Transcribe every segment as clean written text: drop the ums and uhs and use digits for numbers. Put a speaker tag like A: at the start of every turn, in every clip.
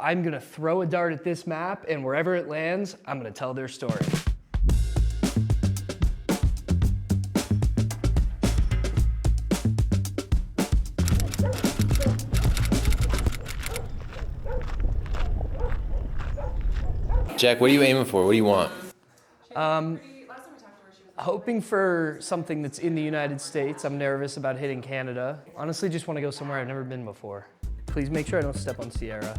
A: I'm gonna throw a dart at this map, and wherever it lands, I'm gonna tell their story.
B: Jack, what are you aiming for? What do you want?
A: Hoping for something that's in the United States. I'm nervous about hitting Canada. Honestly, just want to go somewhere I've never been before. Please make sure I don't step on Sierra.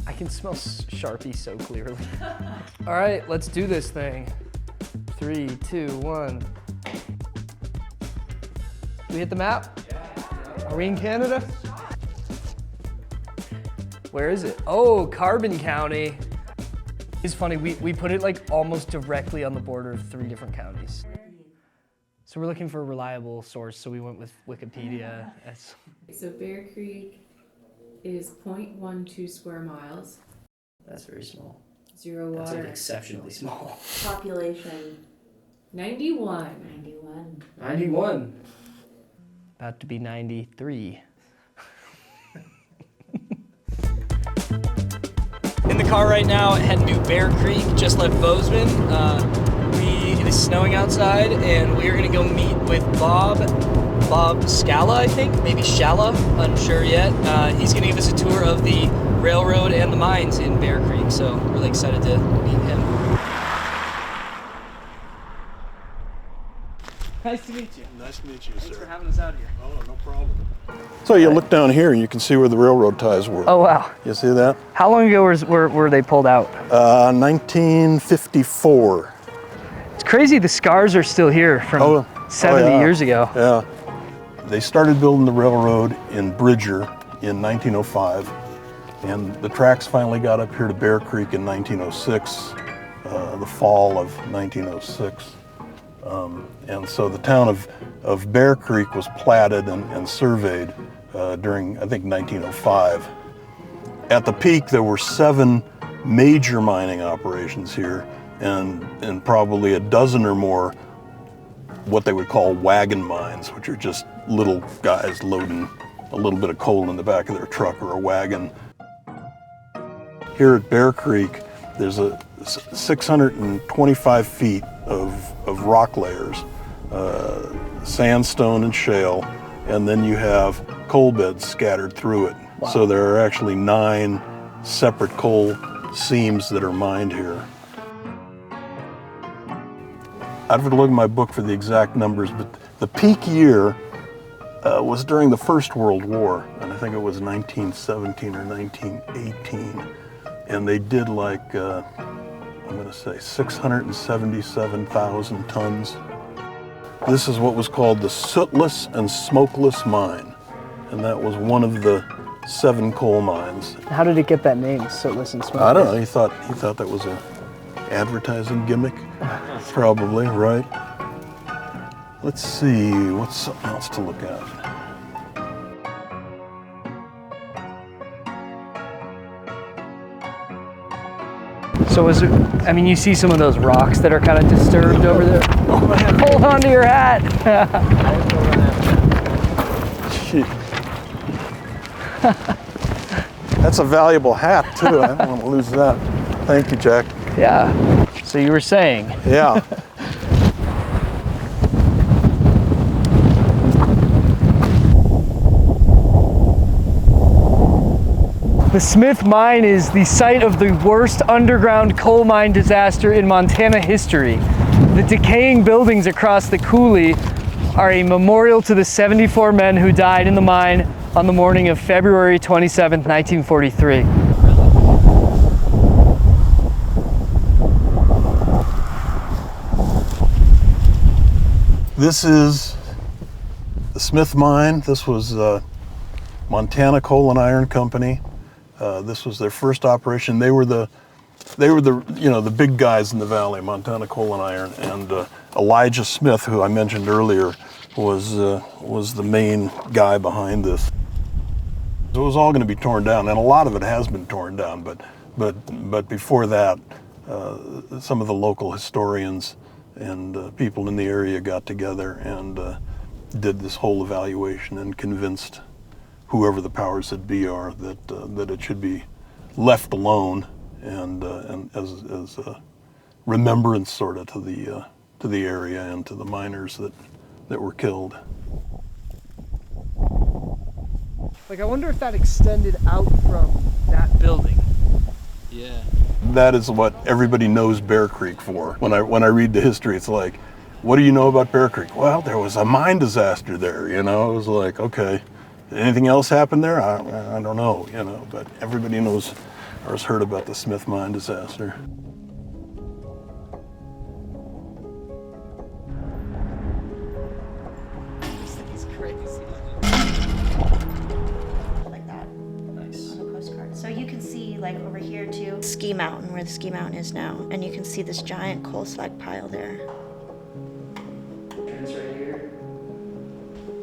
A: I can smell Sharpie so clearly. All right, let's do this thing. 3, 2, 1. We hit the map? Are we in Canada? Where is it? Oh, Carbon County. It's funny, we put it like almost directly on the border of 3 different counties. So we're looking for a reliable source, so we went with Wikipedia.
C: So Bearcreek is 0.12 square miles.
A: That's very small.
C: 0
A: That's
C: water.
A: like exceptionally small.
D: Population
C: 91.
D: 91.
A: 91. About to be 93. In the car right now, heading to Bearcreek, just left Bozeman. It is snowing outside, and we are gonna go meet with Bob Scala, I think, maybe Shala, unsure yet. He's gonna give us a tour of the railroad and the mines in Bearcreek, so really excited to meet him. Nice to meet you.
E: Nice to meet you,
A: Thanks
E: sir.
A: for having us out here.
E: Oh, no problem. So you look down here and you can see where the railroad ties were.
A: Oh, wow.
E: You see that?
A: How long ago were they pulled out?
E: 1954.
A: It's crazy the scars are still here from 70
E: yeah.
A: years ago.
E: Yeah. They started building the railroad in Bridger in 1905, and the tracks finally got up here to Bearcreek in 1906, the fall of 1906. And so the town of Bearcreek was platted and surveyed during, I think, 1905. At the peak, there were 7 major mining operations here, and probably a dozen or more what they would call wagon mines, which are just little guys loading a little bit of coal in the back of their truck or a wagon. Here at Bearcreek, there's a 625 feet of rock layers, sandstone and shale, and then you have coal beds scattered through it. Wow. So there are actually 9 separate coal seams that are mined here. I'd have to look at my book for the exact numbers, but the peak year was during the First World War, and I think it was 1917 or 1918, and they did like, I'm going to say 677,000 tons. This is what was called the Sootless and Smokeless Mine, and that was one of the 7 coal mines.
A: How did it get that name, Sootless and Smokeless?
E: I don't know, he thought that was a advertising gimmick, probably, right? Let's see, what's something else to look at?
A: So I mean, you see some of those rocks that are kind of disturbed over there. Hold on to your hat.
E: Shit. That's a valuable hat too, I don't want to lose that. Thank you, Jack.
A: Yeah, so you were saying.
E: Yeah.
A: The Smith Mine is the site of the worst underground coal mine disaster in Montana history. The decaying buildings across the coulee are a memorial to the 74 men who died in the mine on the morning of February 27, 1943.
E: This is the Smith Mine. This was Montana Coal and Iron Company. This was their first operation. They were the big guys in the valley, Montana Coal and Iron, and Elijah Smith, who I mentioned earlier, was the main guy behind this. It was all going to be torn down, and a lot of it has been torn down. But before that, some of the local historians and people in the area got together and did this whole evaluation and convinced whoever the powers that be are, that it should be left alone and as a remembrance sort of to the area and to the miners that were killed.
A: Like, I wonder if that extended out from that building. Yeah.
E: That is what everybody knows Bearcreek for. When I read the history, it's like, what do you know about Bearcreek? Well, there was a mine disaster there, you know. It was like, okay, anything else happened there? I don't know, you know, but everybody knows or has heard about the Smith mine disaster.
A: It's crazy.
D: Like that. Nice. On a postcard. So you can see, like, over here too, Ski Mountain, where the ski mountain is now, and you can see this giant coal slag pile there.
A: Entrance right here.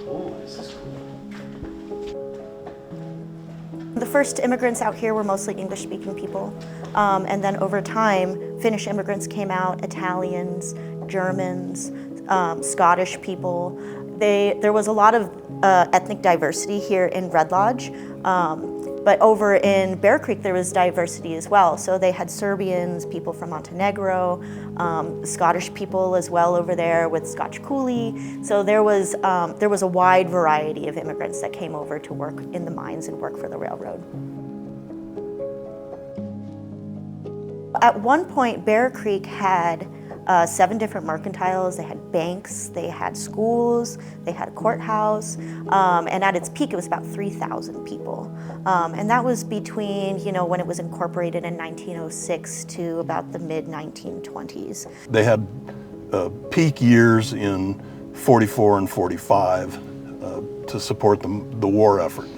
A: Oh, this is cool.
D: The first immigrants out here were mostly English-speaking people, and then over time, Finnish immigrants came out, Italians, Germans, Scottish people. There was a lot of ethnic diversity here in Red Lodge, but over in Bearcreek there was diversity as well. So they had Serbians, people from Montenegro, Scottish people as well over there with Scotch Coolie. So there was a wide variety of immigrants that came over to work in the mines and work for the railroad. At one point, Bearcreek had 7 different mercantiles. They had banks, they had schools, they had a courthouse, and at its peak it was about 3,000 people. And that was between, you know, when it was incorporated in 1906 to about the mid-1920s.
E: They had peak years in 44 and 45 to support the war effort.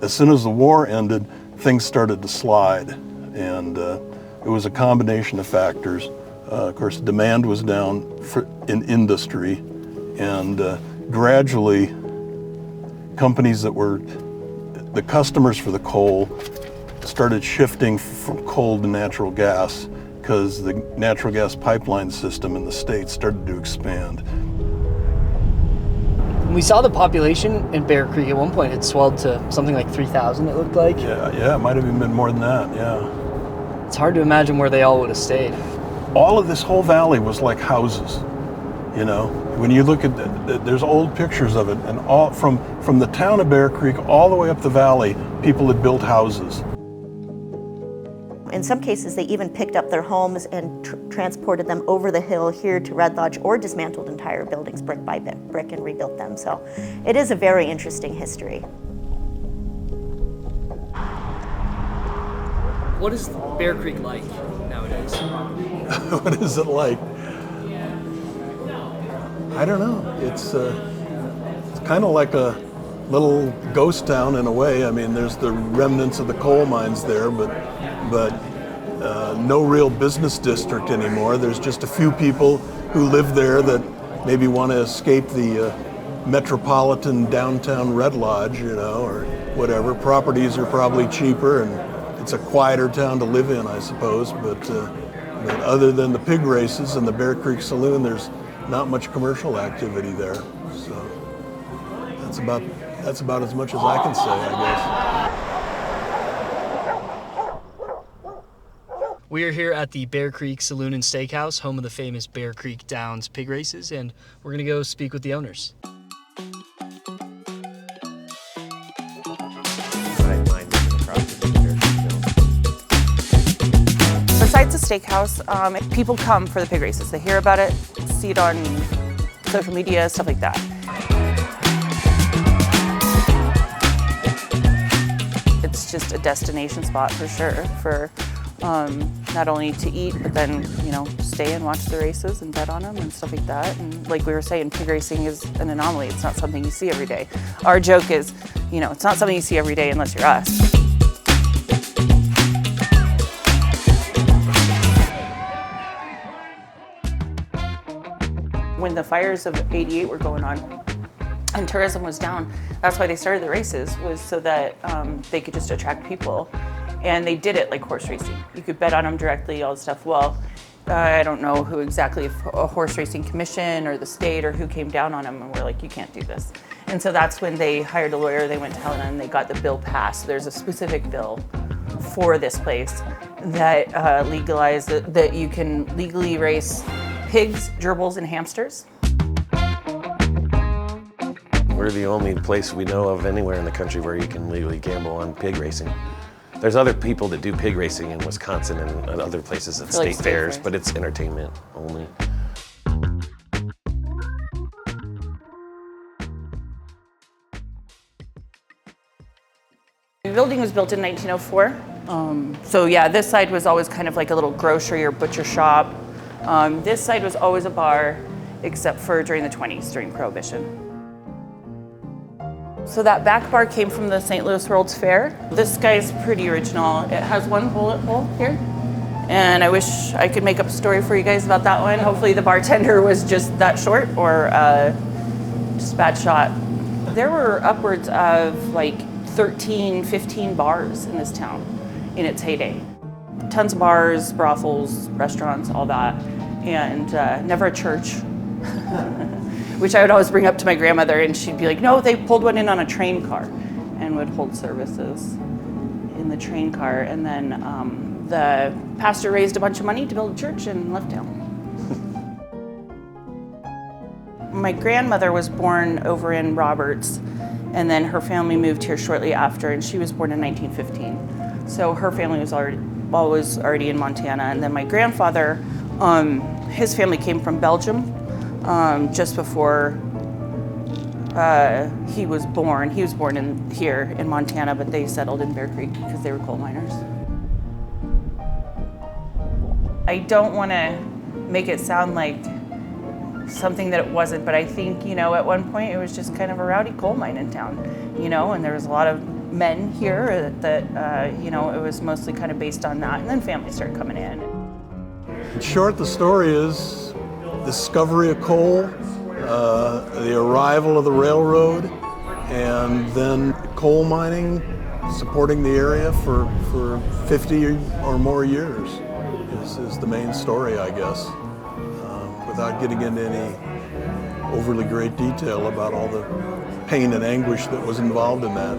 E: As soon as the war ended, things started to slide, and it was a combination of factors. Of course, demand was down in industry, and gradually companies that were the customers for the coal started shifting from coal to natural gas because the natural gas pipeline system in the state started to expand.
A: We saw the population in Bearcreek at one point had swelled to something like 3,000, it looked like.
E: Yeah, it might have even been more than that, yeah.
A: It's hard to imagine where they all would have stayed.
E: All of this whole valley was like houses, you know. When you look at there's old pictures of it, and all from the town of Bearcreek all the way up the valley, people had built houses.
D: In some cases, they even picked up their homes and transported them over the hill here to Red Lodge, or dismantled entire buildings brick by brick and rebuilt them. So it is a very interesting history.
A: What is Bearcreek like nowadays?
E: What is it like? I don't know. It's kind of like a little ghost town in a way. I mean, there's the remnants of the coal mines there, but no real business district anymore. There's just a few people who live there that maybe want to escape the metropolitan downtown Red Lodge, you know, or whatever. Properties are probably cheaper, and it's a quieter town to live in, I suppose. But other than the pig races and the Bearcreek Saloon, there's not much commercial activity there. So that's about as much as I can say, I guess.
A: We are here at the Bearcreek Saloon and Steakhouse, home of the famous Bearcreek Downs pig races, and we're gonna go speak with the owners.
F: Besides the steakhouse, people come for the pig races. They hear about it, see it on social media, stuff like that. It's just a destination spot for sure, for not only to eat, but then, you know, stay and watch the races and bet on them and stuff like that. And like we were saying, pig racing is an anomaly. It's not something you see every day. Our joke is, you know, it's not something you see every day unless you're us. When the fires of '88 were going on and tourism was down, that's why they started the races, was so that they could just attract people. And they did it like horse racing. You could bet on them directly, all the stuff. Well, I don't know who exactly, if a horse racing commission or the state or who came down on them and were like, you can't do this. And so that's when they hired a lawyer, they went to Helena and they got the bill passed. There's a specific bill for this place that legalized that you can legally race pigs, gerbils, and hamsters.
G: We're the only place we know of anywhere in the country where you can legally gamble on pig racing. There's other people that do pig racing in Wisconsin and other places at state fairs, but it's entertainment only.
F: The building was built in 1904. So yeah, this side was always kind of like a little grocery or butcher shop. This side was always a bar, except for during the 20s, during Prohibition. So that back bar came from the St. Louis World's Fair. This guy's pretty original. It has one bullet hole here. And I wish I could make up a story for you guys about that one. Hopefully the bartender was just that short or just a bad shot. There were upwards of like 13, 15 bars in this town in its heyday. Tons of bars, brothels, restaurants, all that. And never a church. Which I would always bring up to my grandmother, and she'd be like, no, they pulled one in on a train car and would hold services in the train car. And then the pastor raised a bunch of money to build a church and left town. My grandmother was born over in Roberts, and then her family moved here shortly after, and she was born in 1915. So her family was already in Montana. And then my grandfather, his family came from Belgium. Just before he was born. He was born here in Montana, but they settled in Bearcreek because they were coal miners. I don't want to make it sound like something that it wasn't, but I think, at one point it was just kind of a rowdy coal mine in town, and there was a lot of men here that it was mostly kind of based on that, and then families started coming in.
E: In short, the story is discovery of coal, the arrival of the railroad, and then coal mining supporting the area for 50 or more years is the main story, I guess, without getting into any overly great detail about all the pain and anguish that was involved in that.